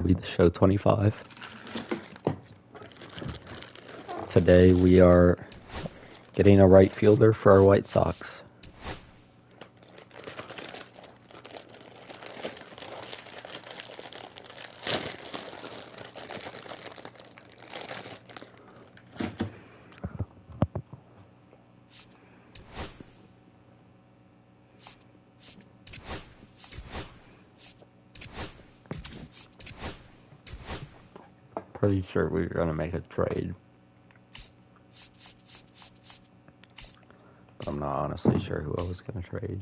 Be the show 25. Today we are getting a right fielder for our White Sox. Pretty sure we were going to make a trade. But I'm not honestly sure who I was going to trade.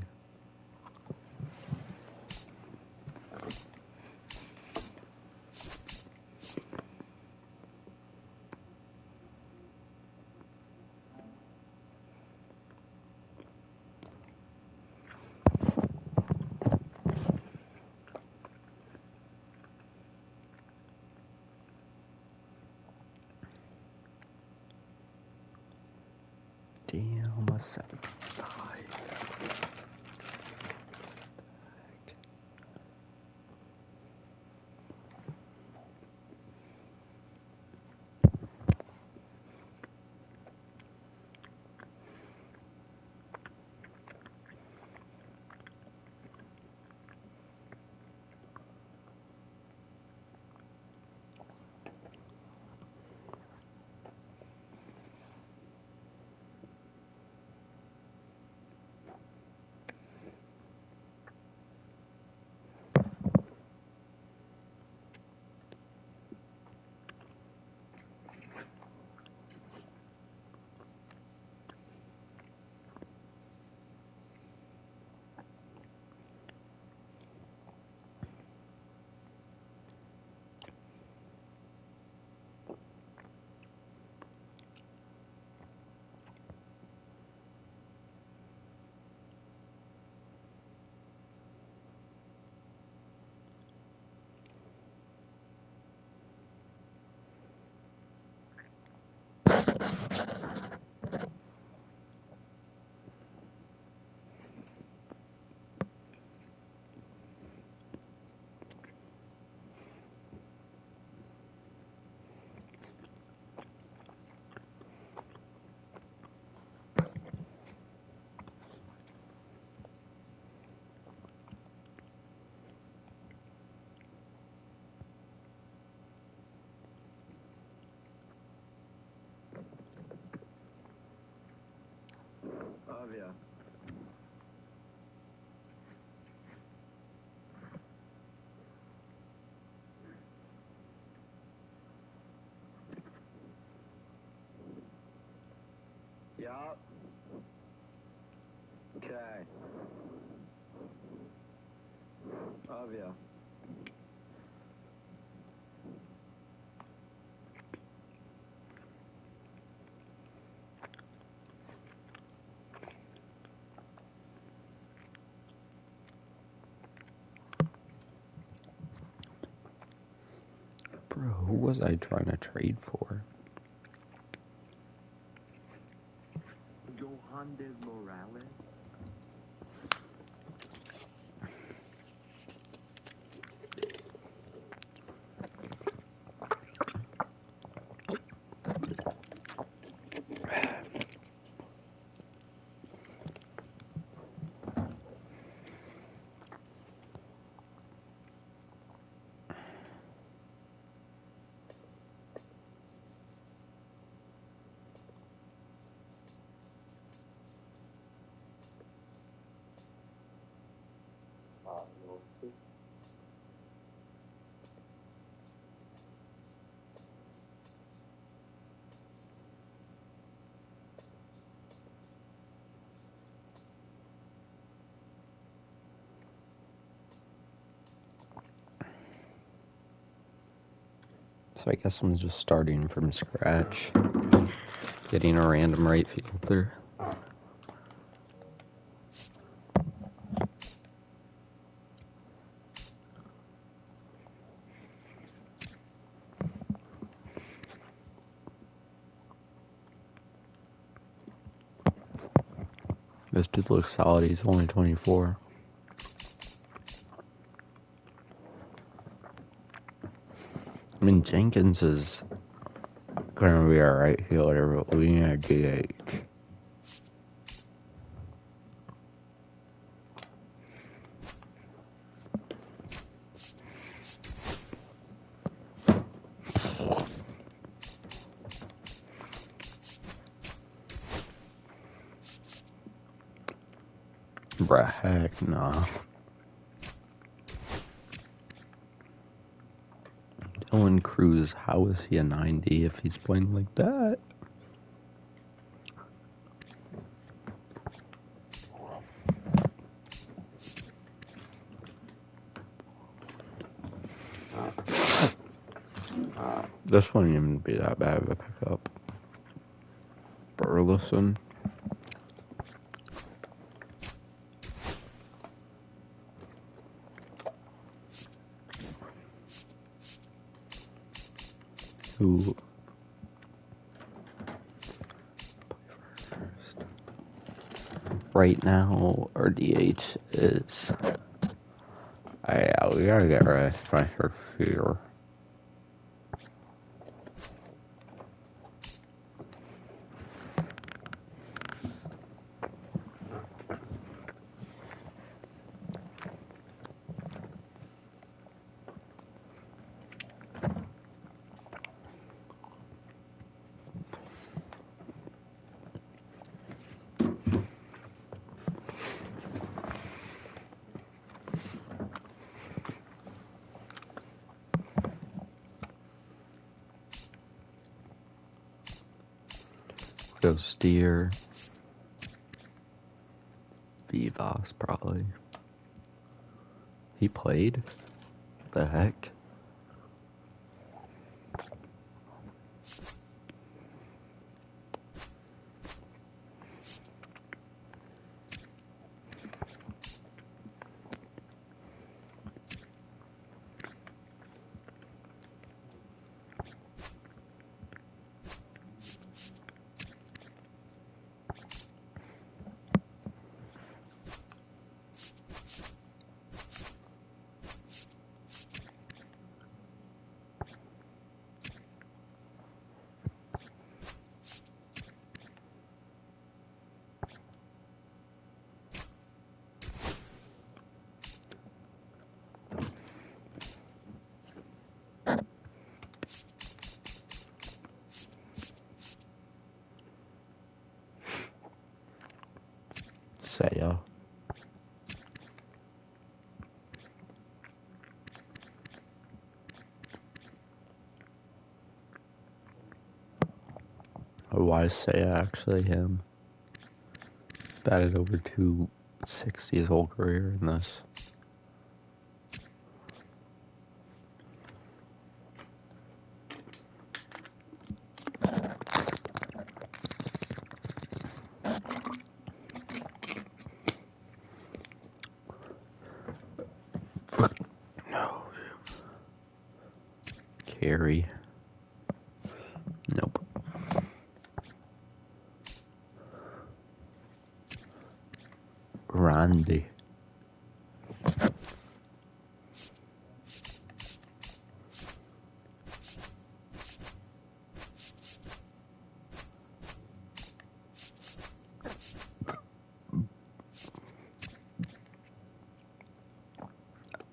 Damn, a 75. Avia. Yup. Okay. Avia. Bro, who was I trying to trade for? Johannes Morales. So I guess I'm just starting from scratch. Getting a random right fielder. This dude looks solid. He's only 24. I mean, Jenkins is gonna be a right fielder, but we need a DH. Bruh, heck nah. Dylan Cruz, how is he a 90 if he's playing like that? This wouldn't even be that bad of a pickup. Burleson. Who right now our DH is we gotta get rid of Spencer Fear. Go Steer. Vivas probably. He played? What the heck? Saya. Why is Saya actually him? Batted over 260 his whole career in this. No. Carey. Nope. Randy.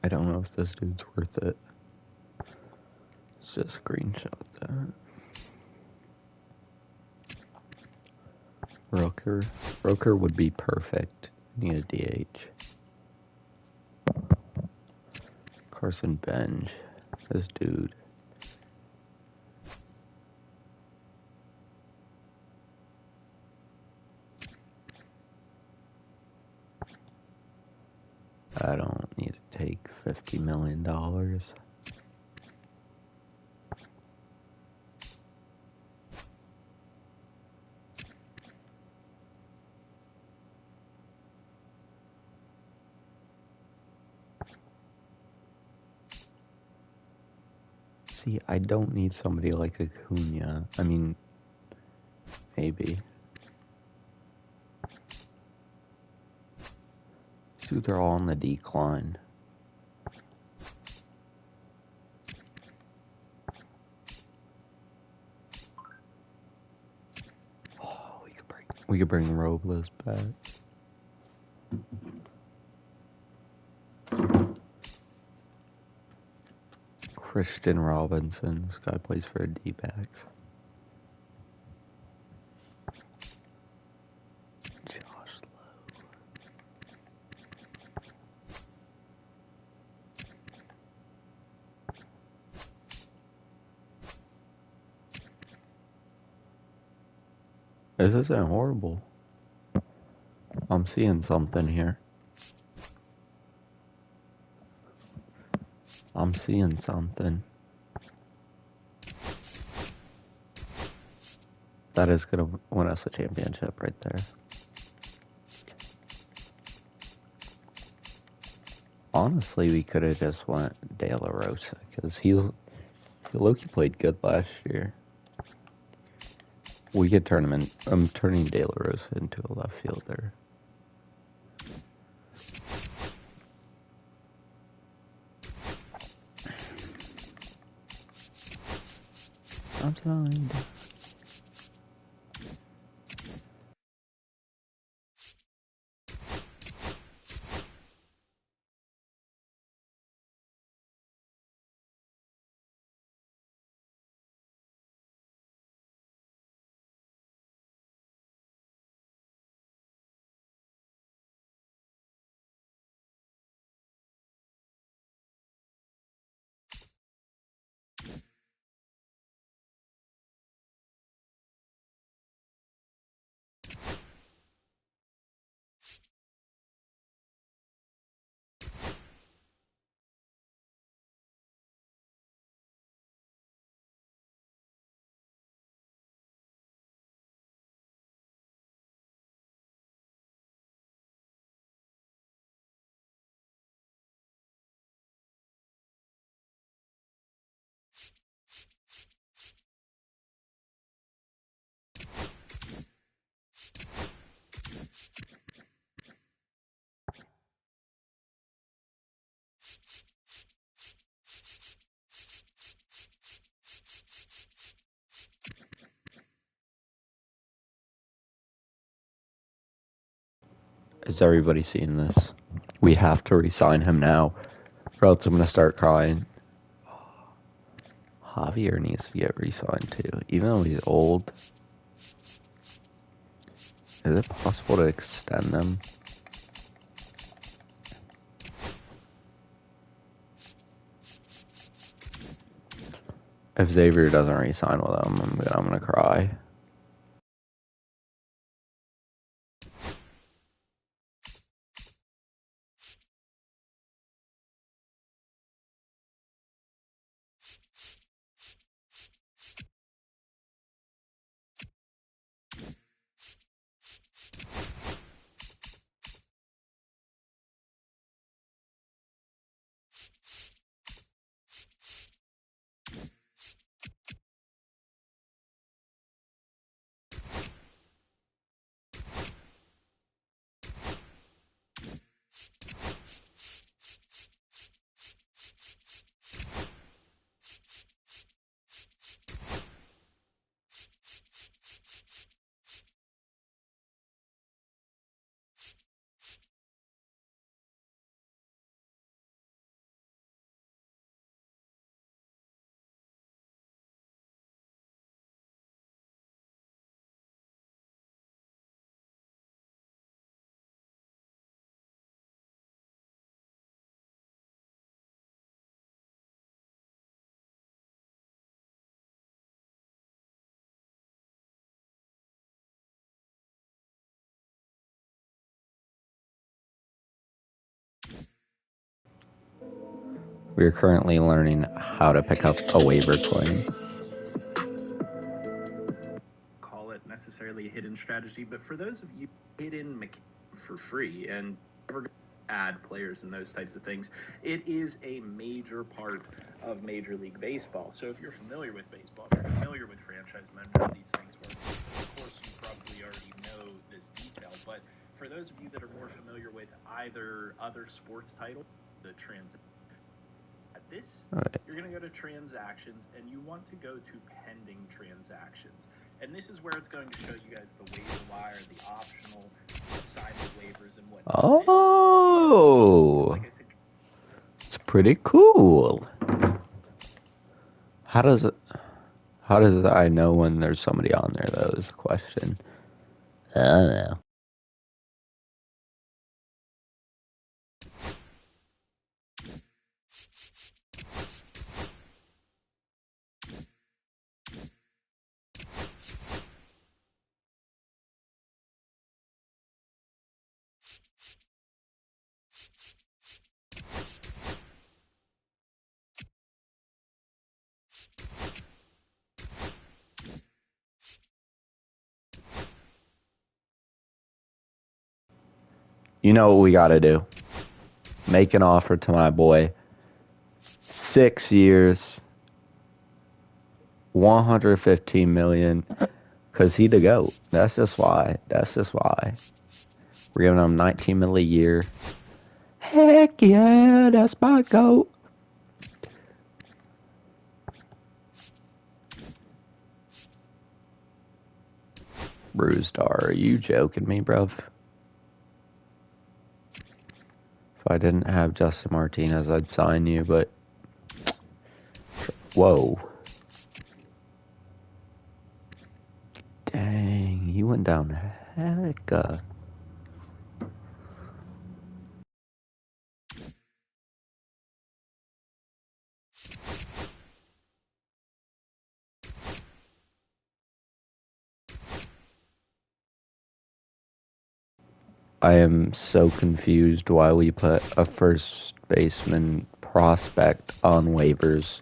I don't know if this dude's worth it. Let's just screenshot that. Roker would be perfect. Need a DH. Carson Bench. This dude. I don't need to take $50 million. See, I don't need somebody like Acuna. I mean, maybe. These dudes are all on the decline. We could bring Robles back. Christian Robinson. This guy plays for the D-backs. Josh Lowe. This isn't horrible. I'm seeing something here. I'm seeing something. That is going to win us a championship right there. Honestly, we could have just went De La Rosa because Loki played good last year. We could turn him in. I'm turning De La Rosa into a left fielder. I'm blind. Is everybody seeing this? We have to re-sign him now, or else I'm going to start crying. Javier needs to get re-signed too, even though he's old. Is it possible to extend them? If Xavier doesn't re-sign with them, I'm gonna cry. We are currently learning how to pick up a waiver claim. Call it necessarily a hidden strategy, but for those of you hidden for free and never add players and those types of things, it is a major part of Major League Baseball. So if you're familiar with baseball, if you're familiar with franchise management, these things work. Of course, you probably already know this detail, but for those of you that are more familiar with either other sports titles, the transaction This, Right. you're going to go to transactions, and you want to go to pending transactions. And this is where it's going to show you guys the waiver wire, the optional side of waivers, and whatnot. Oh, Like I said, it's pretty cool. How does I know when there's somebody on there, though, is the question. I don't know. You know what we gotta do? Make an offer to my boy. 6 years, 115 million, because he the GOAT. That's just why. We're giving him 19 mil a year. Heck yeah, that's my GOAT. Bruised, are you joking me, bruv? If I didn't have Justin Martinez, I'd sign you, but... Whoa. Dang, you went down heck. I am so confused why we put a first baseman prospect on waivers.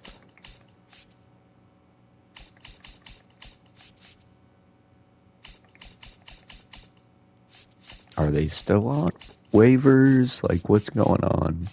Are they still on waivers? Like, what's going on?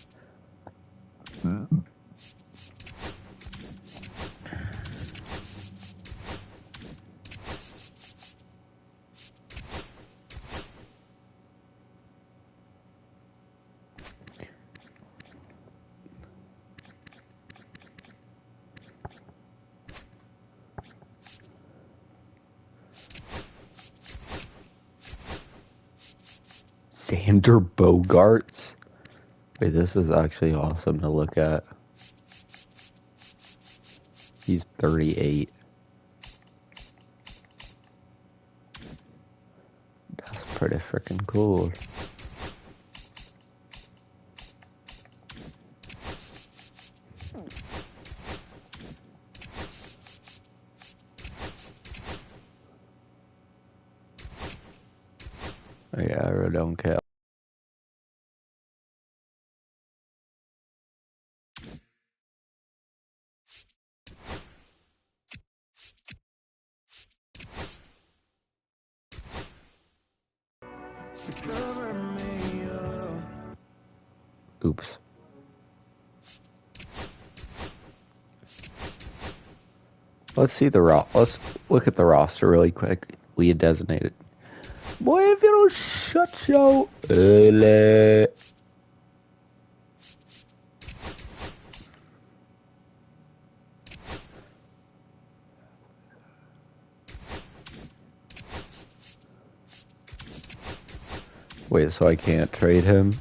Xander Bogaerts? Wait, this is actually awesome to look at. He's 38. That's pretty freaking cool. Yeah, I really don't care. Oops. Let's see let's look at the roster really quick. Lead designated. Boy, if you don't shut your early. Wait, so I can't trade him?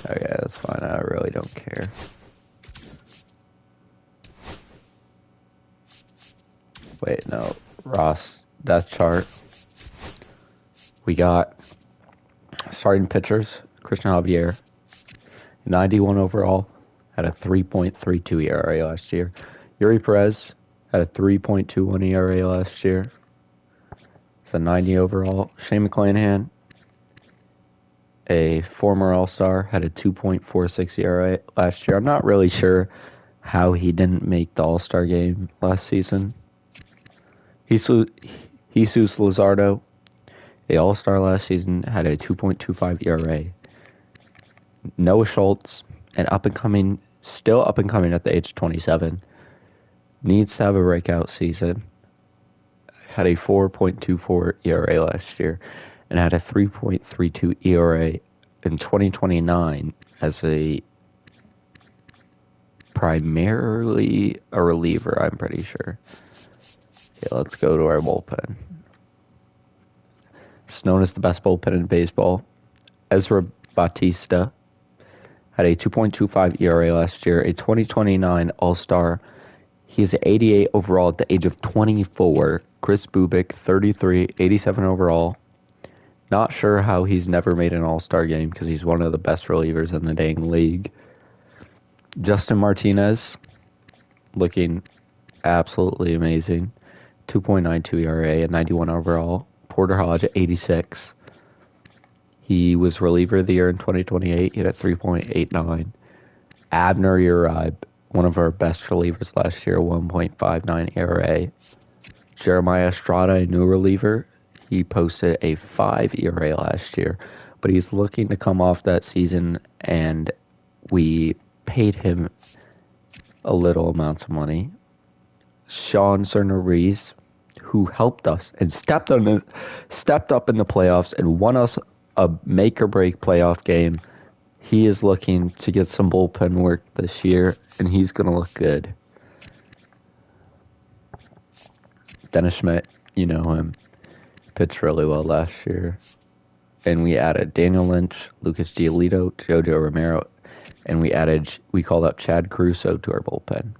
Okay, that's fine. I really don't care. Wait, no. Ross, death chart. We got starting pitchers. Christian Javier, 91 overall, had a 3.32 ERA last year. Yuri Perez had a 3.21 ERA last year. It's a 90 overall. Shane McClanahan, a former All-Star, had a 2.46 ERA last year. I'm not really sure how he didn't make the All-Star game last season. Jesus Luzardo, a All-Star last season, had a 2.25 ERA. Noah Schultz, still up and coming at the age of 27, needs to have a breakout season. Had a 4.24 ERA last year and had a 3.32 ERA in 2029 as primarily a reliever, I'm pretty sure. Okay, let's go to our bullpen. It's known as the best bullpen in baseball. Ezra Bautista had a 2.25 ERA last year, a 2029 All-Star. He's 88 overall at the age of 24. Chris Bubik, 33, 87 overall. Not sure how he's never made an All-Star game because he's one of the best relievers in the dang league. Justin Martinez, looking absolutely amazing. 2.92 ERA at 91 overall. Porter Hodge at 86. He was reliever of the year in 2028. He had a 3.89. Abner Uribe, one of our best relievers last year, 1.59 ERA. Jeremiah Estrada, a new reliever. He posted a 5 ERA last year, but he's looking to come off that season, and we paid him a little amounts of money. Sean Cerner-Rees, who helped us and stepped up in the playoffs and won us a make-or-break playoff game. He is looking to get some bullpen work this year, and he's going to look good. Dennis Schmidt, you know him, pitched really well last year. And we added Daniel Lynch, Lucas Giolito, Jojo Romero, and we called up Chad Caruso to our bullpen.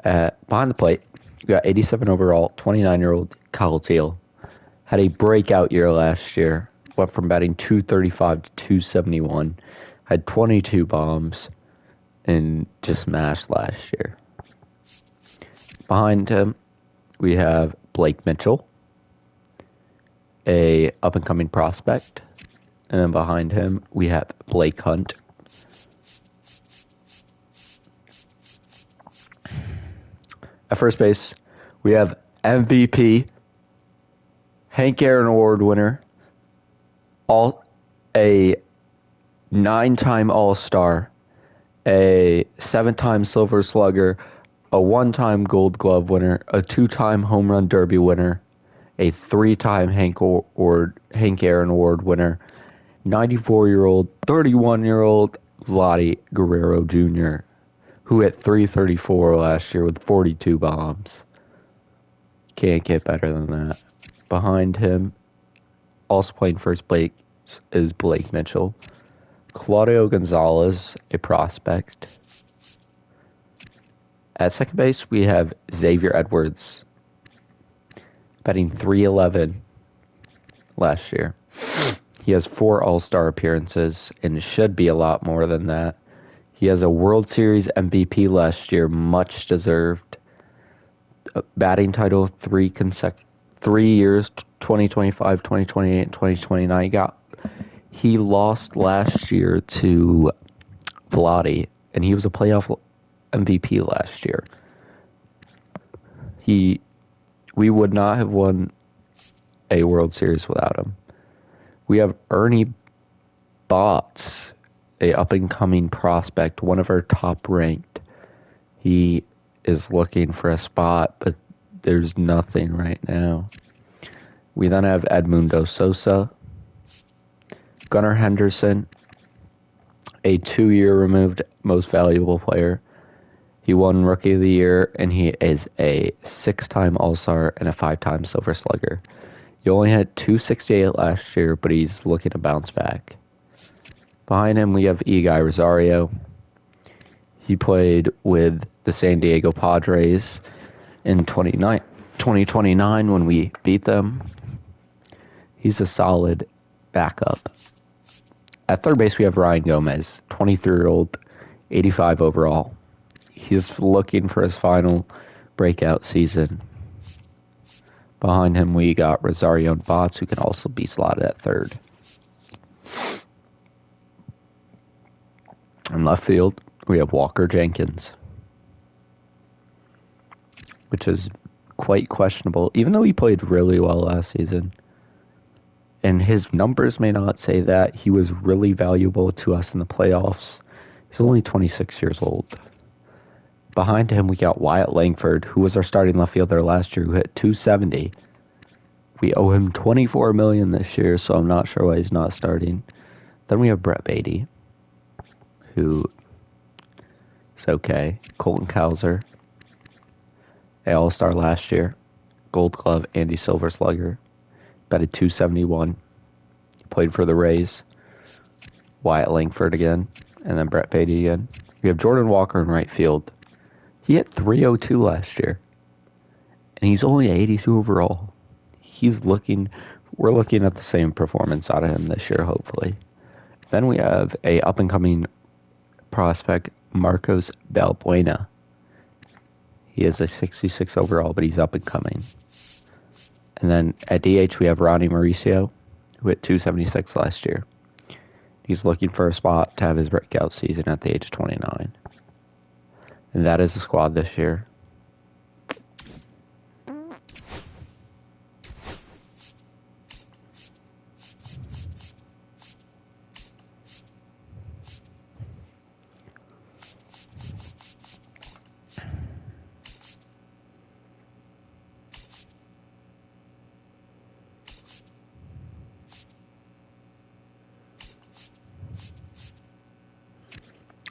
Behind the plate, we got 87 overall, 29-year-old Kyle Teal. Had a breakout year last year. Went from batting .235 to .271. Had 22 bombs and just mashed last year. Behind him, we have Blake Mitchell, a up-and-coming prospect. And then behind him, we have Blake Hunt. At first base, we have MVP, Hank Aaron Award winner, a 9-time All-Star, a 7-time Silver Slugger, a 1-time Gold Glove winner, a 2-time Home Run Derby winner, a 3-time Hank Aaron Award winner, 94-year-old, 31-year-old Vladdy Guerrero Jr., who hit .334 last year with 42 bombs. Can't get better than that. Behind him, also playing first base, is Blake Mitchell. Claudio Gonzalez, a prospect. At second base, we have Xavier Edwards, batting .311 last year. He has 4 All-Star appearances and should be a lot more than that. He has a World Series MVP last year, much deserved. Batting title 3 years, 2025, 2028, and 2029. He lost last year to Vladdy, and he was a playoff MVP last year. We would not have won a World Series without him. We have Ernie Botts, a up-and-coming prospect, one of our top-ranked. He is looking for a spot, but there's nothing right now. We then have Edmundo Sosa, Gunnar Henderson, a 2-year removed most valuable player. He won Rookie of the Year, and he is a 6-time All-Star and a 5-time Silver Slugger. He only had .268 last year, but he's looking to bounce back. Behind him, we have Eguy Rosario. He played with the San Diego Padres in 2029 when we beat them. He's a solid backup. At third base, we have Ryan Gomez, 23-year-old, 85 overall. He's looking for his final breakout season. Behind him, we got Rosario and Botts, who can also be slotted at third. In left field, we have Walker Jenkins, which is quite questionable, even though he played really well last season. And his numbers may not say that. He was really valuable to us in the playoffs. He's only 26 years old. Behind him, we got Wyatt Langford, who was our starting left fielder last year, who hit .270. We owe him $24 million this year, so I'm not sure why he's not starting. Then we have Brett Beatty, who is okay. Colton Cowser, a All-Star last year. Gold Glove, Andy Silver Slugger. Batted .271. Played for the Rays. Wyatt Langford again. And then Brett Beatty again. We have Jordan Walker in right field. He hit .302 last year. And he's only 82 overall. We're looking at the same performance out of him this year, hopefully. Then we have a up-and-coming prospect, Marcos Balbuena. He is a 66 overall, but he's up-and-coming. And then at DH, we have Ronnie Mauricio, who hit .276 last year. He's looking for a spot to have his breakout season at the age of 29. And that is the squad this year.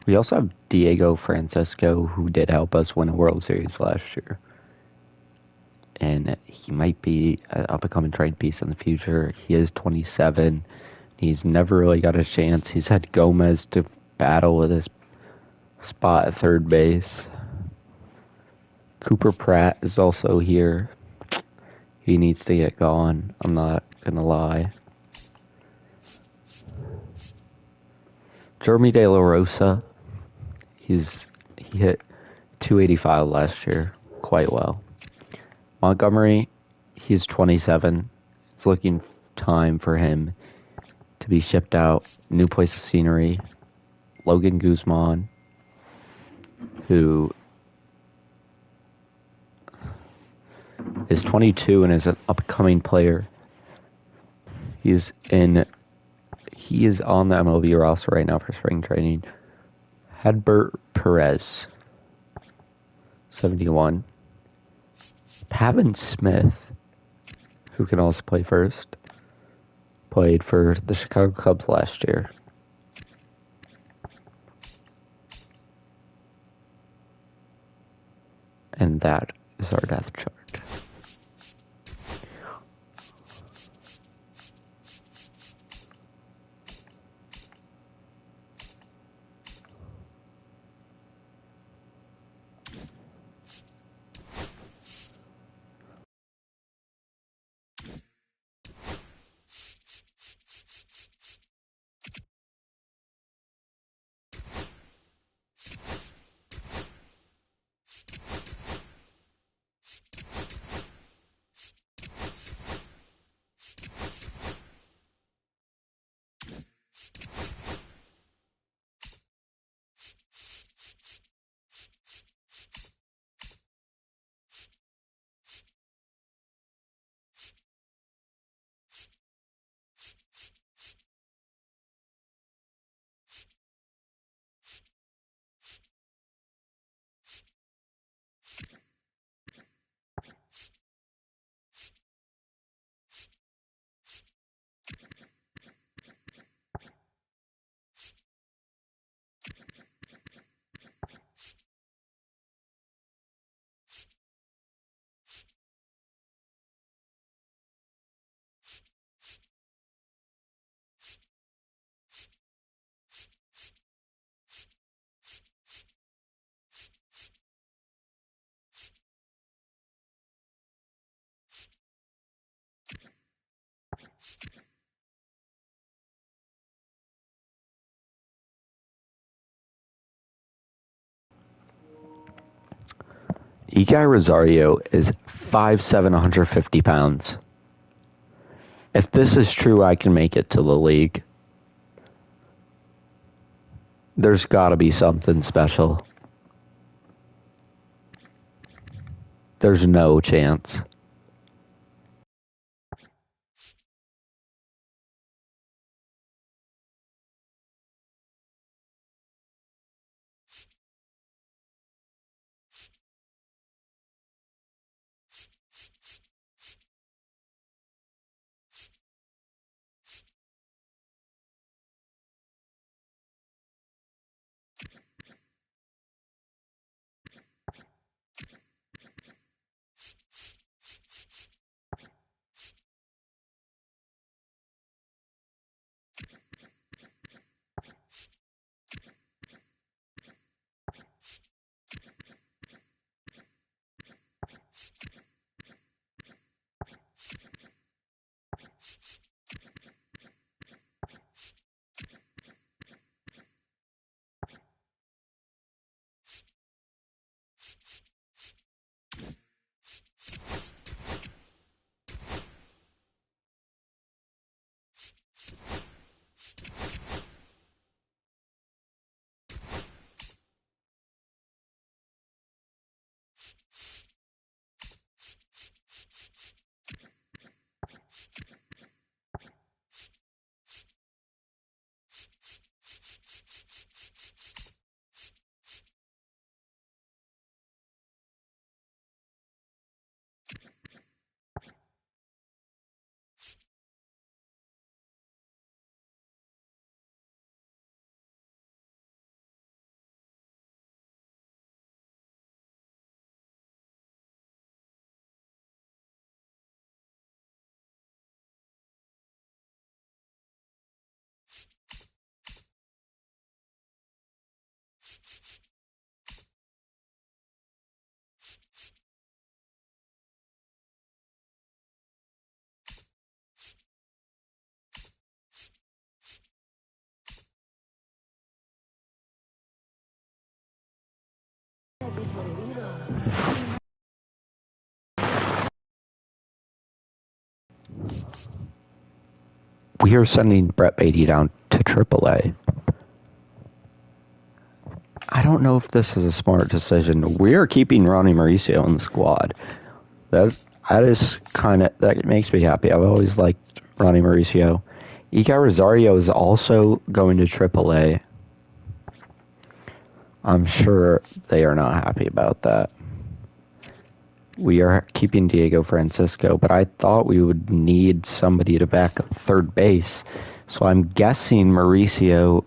We also have Diego Francisco, who did help us win a World Series last year. And he might be an up-and-coming trade piece in the future. He is 27. He's never really got a chance. He's had Gomez to battle with his spot at third base. Cooper Pratt is also here. He needs to get gone. I'm not going to lie. Jeremy De La Rosa. He hit .285 last year. Quite well. Montgomery, he's 27. It's looking time for him to be shipped out. New place of scenery. Logan Guzman, who is 22 and is an upcoming player. He is on the MLB roster right now for spring training. Hedbert Perez, 71. Pavin Smith, who can also play first, played for the Chicago Cubs last year. And that is our depth chart. Eguy Rosario is 5'7", 150 pounds. If this is true, I can make it to the league. There's got to be something special. There's no chance. We are sending Brett Beatty down to AAA. I don't know if this is a smart decision. We are keeping Ronnie Mauricio in the squad. That makes me happy. I've always liked Ronnie Mauricio. Ika Rosario is also going to AAA. I'm sure they are not happy about that. We are keeping Diego Francisco, but I thought we would need somebody to back up third base. So I'm guessing Mauricio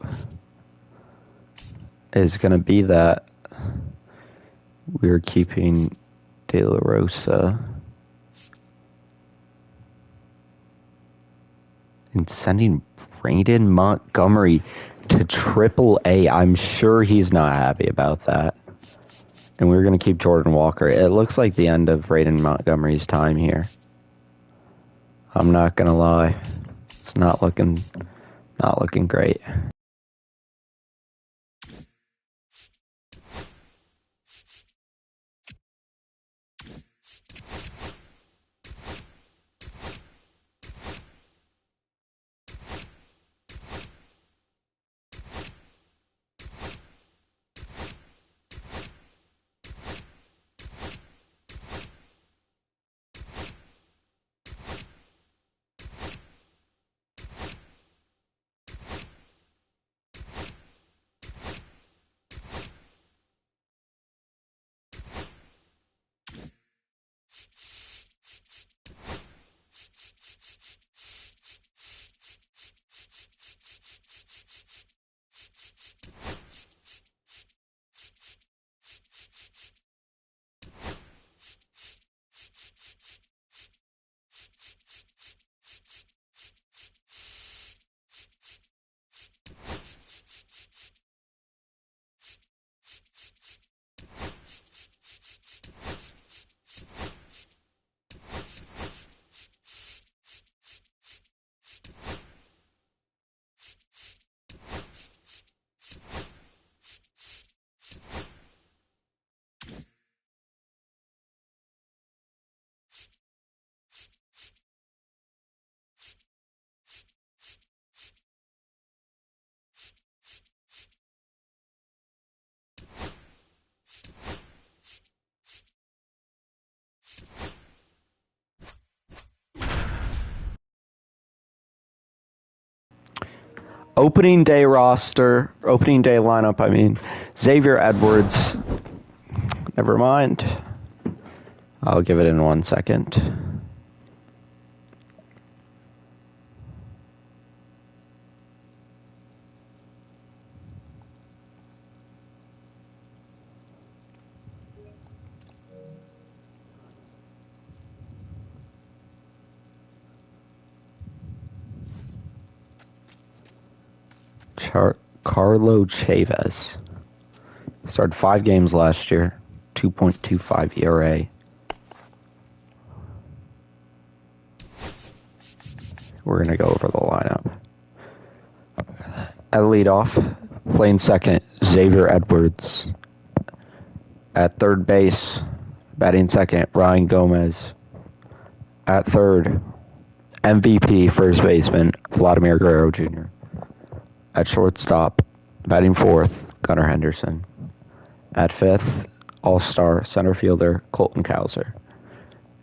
is going to be that. We're keeping De La Rosa. And sending Brandon Montgomery to AAA. I'm sure he's not happy about that. And we're going to keep Jordan Walker. It looks like the end of Brandon Montgomery's time here. I'm not going to lie. It's not looking great. Opening day lineup, I mean. Xavier Edwards. Never mind. I'll give it in 1 second. Carlo Chavez. Started 5 games last year. 2.25 ERA. We're going to go over the lineup. At leadoff, playing second, Xavier Edwards. At third base, batting second, Ryan Gomez. At third, MVP first baseman, Vladimir Guerrero Jr. At shortstop, batting fourth, Gunnar Henderson. At fifth, all-star center fielder, Colton Cowser.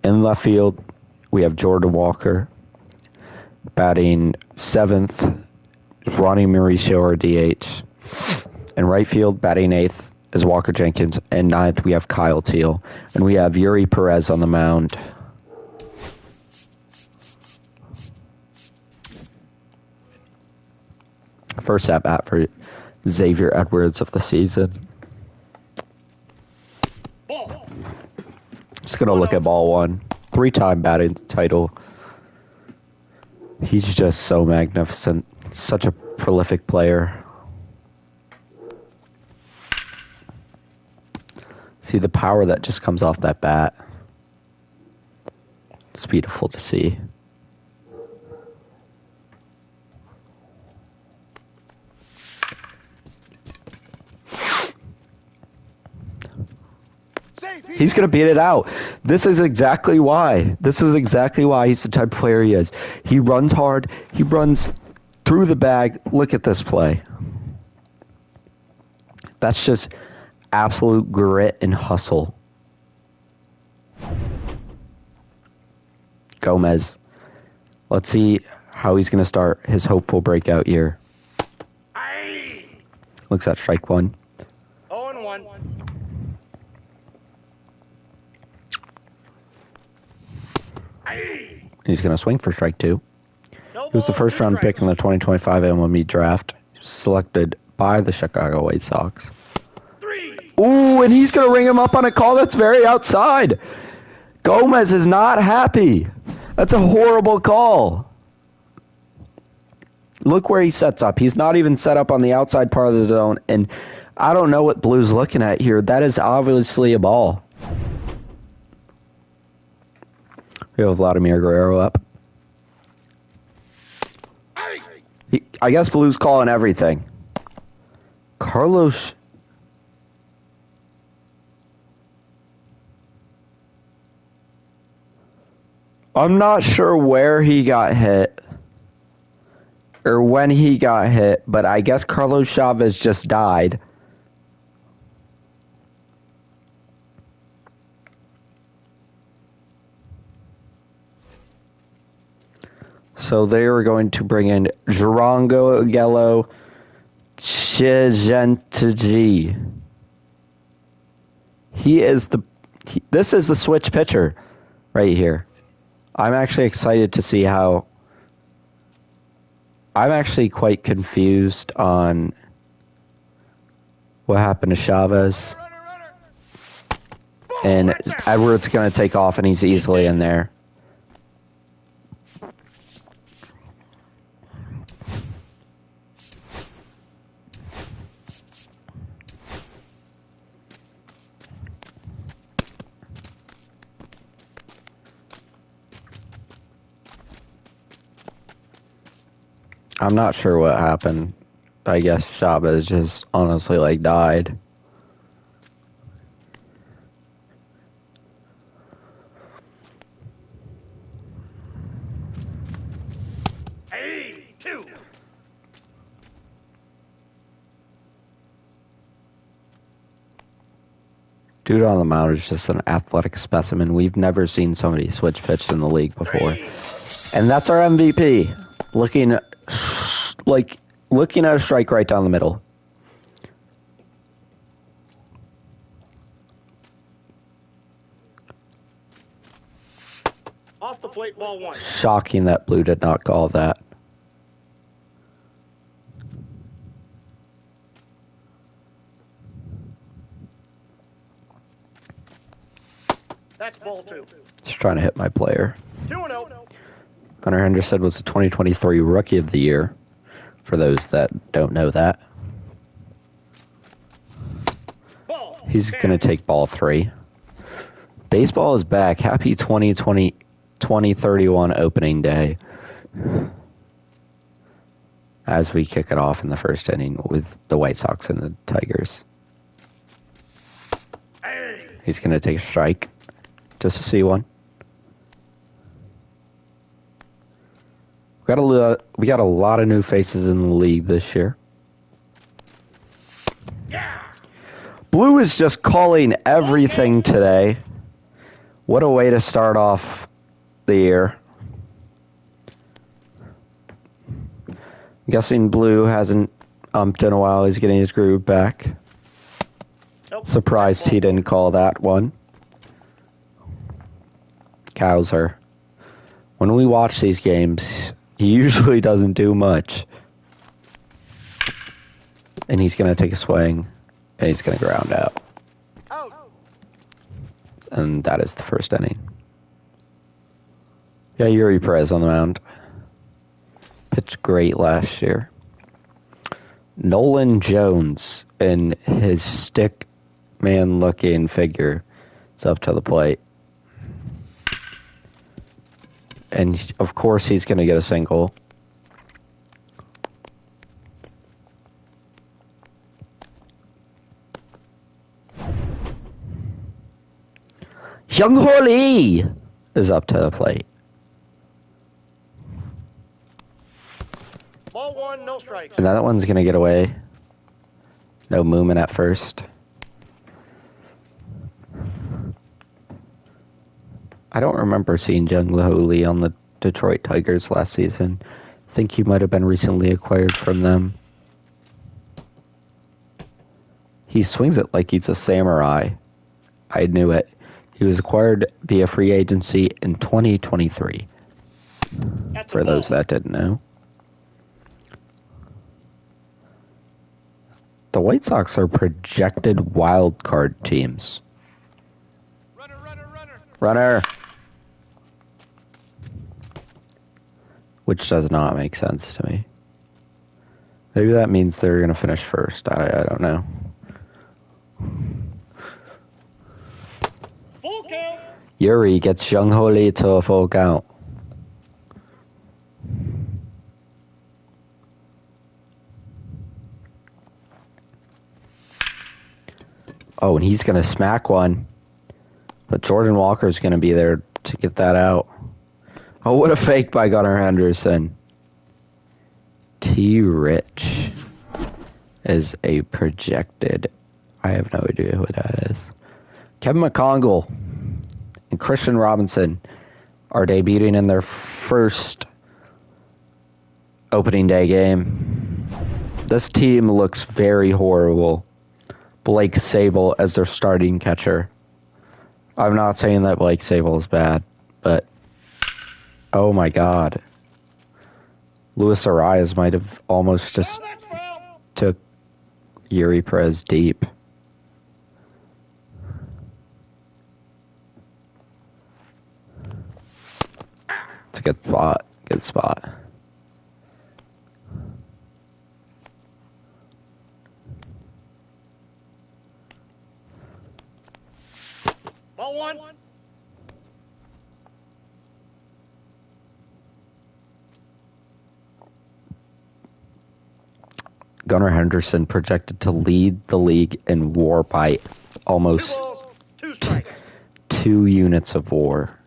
In left field, we have Jordan Walker. Batting seventh, Ronnie Mauricio, our DH. In right field, batting eighth, is Walker Jenkins. And ninth, we have Kyle Teal. And we have Yuri Perez on the mound. First at bat for Xavier Edwards of the season. Just going to look at ball one. 3-time batting title. He's just so magnificent. Such a prolific player. See the power that just comes off that bat. It's beautiful to see. He's going to beat it out. This is exactly why. This is exactly why he's the type of player he is. He runs hard. He runs through the bag. Look at this play. That's just absolute grit and hustle. Gomez. Let's see how he's going to start his hopeful breakout year. Looks at strike one. 0-1. He's going to swing for strike two. He was the first round pick in the 2025 MLB draft, selected by the Chicago White Sox. Ooh, and he's going to ring him up on a call that's very outside. Gomez is not happy. That's a horrible call. Look where he sets up. He's not even set up on the outside part of the zone, and I don't know what Blue's looking at here. That is obviously a ball. We have Vladimir Guerrero up. I guess Blue's calling everything. Carlos. I'm not sure where he got hit or when he got hit, but I guess Carlos Chavez just died. So they are going to bring in Gerongo Aguelo Chigentigi. This is the switch pitcher right here. I'm actually excited to see how. I'm actually quite confused on what happened to Chavez. And Edwards going to take off, and he's easily in there. I'm not sure what happened. I guess Chavez just honestly died. Hey, 2. Dude on the mound is just an athletic specimen. We've never seen somebody switch pitch in the league before. And that's our MVP. Looking at a strike right down the middle. Off the plate, ball 1. Shocking that Blue did not call that. That's ball 2. Just trying to hit my player. 2-0. Gunnar Henderson was the 2023 Rookie of the Year, for those that don't know that. Ball. He's going to take ball 3. Baseball is back. Happy 2031 opening day. As we kick it off in the first inning with the White Sox and the Tigers. He's going to take a strike. Just to see one. We got a lot of new faces in the league this year. Yeah. Blue is just calling everything today. What a way to start off the year. I'm guessing Blue hasn't umped in a while. He's getting his groove back. Nope. Surprised he didn't call that one. Cowser. When we watch these games, he usually doesn't do much. And he's going to take a swing, and he's going to ground out. Out. And that is the first inning. Yeah, Yuri Perez on the mound. Pitched great last year. Nolan Jones in his stick man looking figure is up to the plate. And of course he's going to get a single. Jung Ho Lee is up to the plate. Ball one, no strikes. And that one's going to get away. No movement at first. I don't remember seeing Jung Ho Lee on the Detroit Tigers last season. I think he might have been recently acquired from them. He swings it like he's a samurai. I knew it. He was acquired via free agency in 2023. That's a For those ball. that didn't know. The White Sox are projected wild card teams. Runner. Which does not make sense to me. Maybe that means they're going to finish first. I don't know. Full count. Yuri gets Jung Ho Lee to a full count. Oh, and he's going to smack one. But Jordan Walker's going to be there to get that out. Oh, what a fake by Gunnar Henderson. T. Rich is a projected. I have no idea who that is. Kevin McCongle and Christian Robinson are debuting in their first opening day game. This team looks very horrible. Blake Sable as their starting catcher. I'm not saying that Blake Sable is bad, but oh my god. Luis Arias might have almost just That's foul. took Yuri Perez deep. It's a good spot. Good spot. Ball one. Gunnar Henderson projected to lead the league in WAR by Two almost balls, two strikes. 2 units of WAR.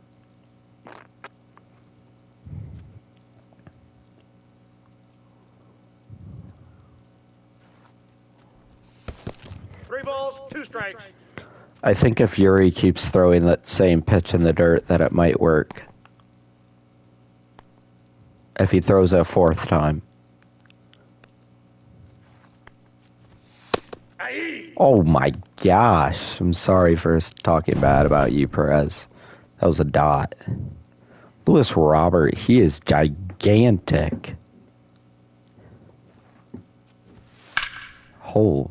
Three balls, two strikes. I think if Yuri keeps throwing that same pitch in the dirt, that it might work. If he throws it a fourth time. Aye. Oh my gosh. I'm sorry for talking bad about you, Perez. That was a dot. Lewis Robert, he is gigantic. Oh.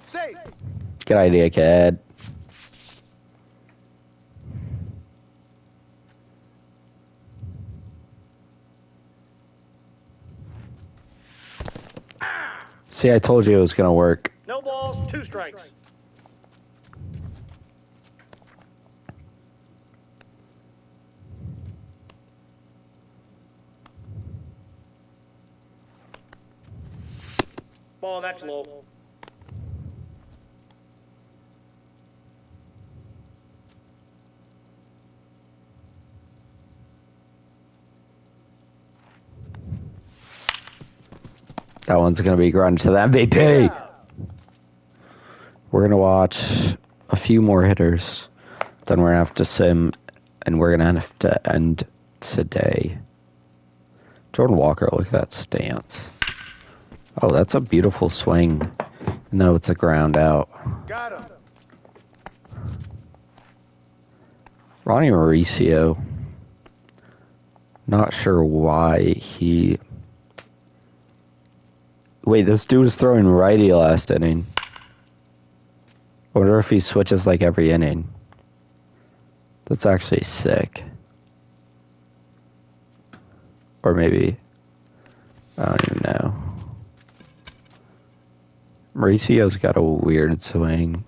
Safe. Good idea, kid. See, I told you it was going to work. No balls, two strikes. Ball, that's low. That one's going to be grunted to the MVP. We're going to watch a few more hitters. Then we're going to have to sim, and we're going to have to end today. Jordan Walker, look at that stance. Oh, that's a beautiful swing. No, it's a ground out. Got him. Ronnie Mauricio. Not sure why he... Wait, this dude is throwing righty last inning. I wonder if he switches like every inning. That's actually sick. Or maybe... I don't even know. Mauricio's got a weird swing.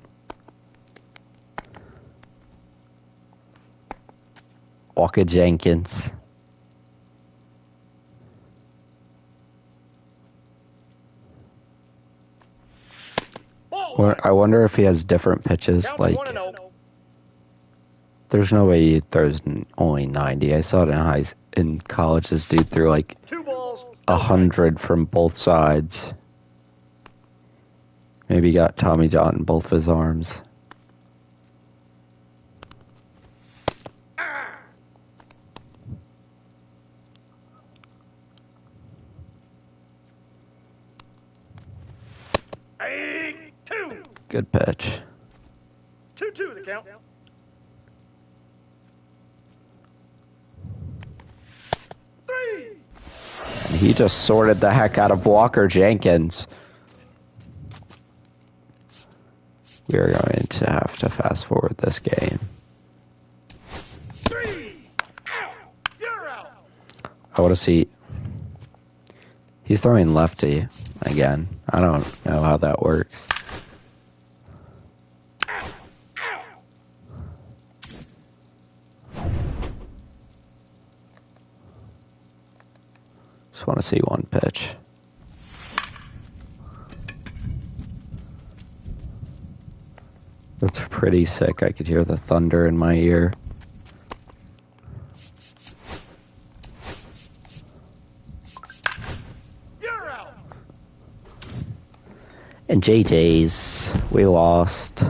Walker Jenkins. I wonder if he has different pitches. Counts Like, 1-0. there's no way he throws only 90. I saw it in college. This dude threw like 2 balls, no strikes. 100 from both sides. Maybe he got Tommy John in both of his arms. Hey, 2. Good pitch. 2-2 the count. 3. And he just sorted the heck out of Walker Jenkins. We are going to have to fast forward this game. 3. Out. You're out. I want to see. He's throwing lefty again. I don't know how that works. Just want to see one pitch. That's pretty sick. I could hear the thunder in my ear. You're out. And JJ's, we lost.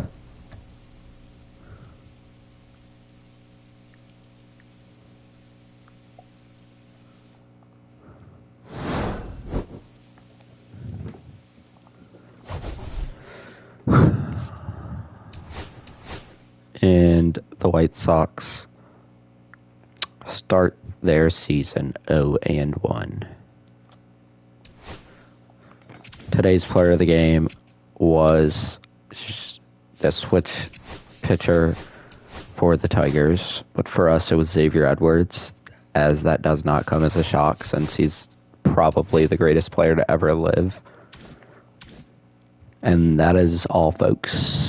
And the White Sox start their season 0-1. Today's player of the game was the switch pitcher for the Tigers, but for us it was Xavier Edwards, as that does not come as a shock since he's probably the greatest player to ever live. And that is all, folks.